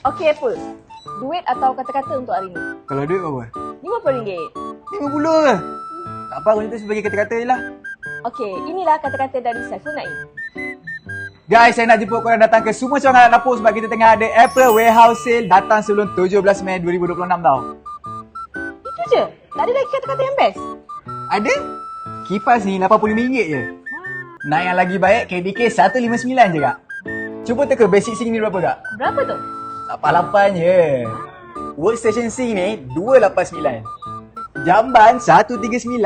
Okey apa? Duit atau kata-kata untuk hari ni? Kalau duit berapa? RM50. 50 ke? Tak apa, aku minta sebagai kata-kata je lah. Okey, inilah kata-kata dari Saiful Naim. Guys, saya nak jemput korang datang ke semua cawangan anak dapur sebab kita tengah ada April Warehouse Sale datang sebelum 17 Mei 2026 tau. Itu je? Tak ada lagi kata-kata yang best? Ada? Kipas ni RM85 je. Nak yang lagi baik, KDK 159 je kak. Cuba teka basic sink ni berapa kak? Berapa tu? 88 je. Workstation sink ni 289. Jamban 139.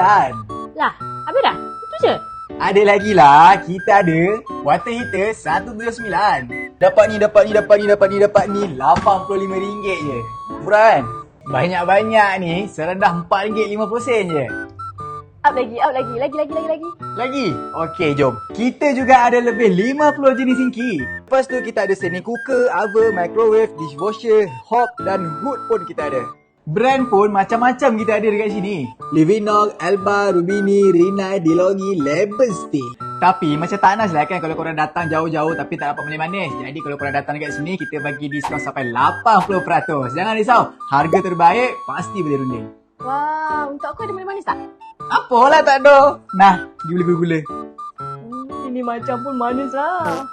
Lah, habis dah? Itu je? Ada lagi lah, kita ada water heater 129. Dapat ni RM85 je. Murah kan? Banyak-banyak ni serendah RM4.50 je. Up lagi. Lagi? Okey, jom. Kita juga ada lebih 50 jenis singki. Lepas tu kita ada standing cooker, oven, microwave, dishwasher, hob dan hood pun kita ada. Brand pun macam-macam kita ada dekat sini. Livinox, Alba, Rubini, Rinnai, DeLonghi, Label Steel. Tapi macam tak nas lah kan kalau korang datang jauh-jauh tapi tak dapat manis-manis. Jadi kalau korang datang dekat sini, kita bagi diskaun sampai 80%. Jangan risau, harga terbaik pasti boleh runding. Wah, untuk aku ada manis-manis tak? Apalah tak ada. Nah, pergi beli gula. Ini macam pun manis lah.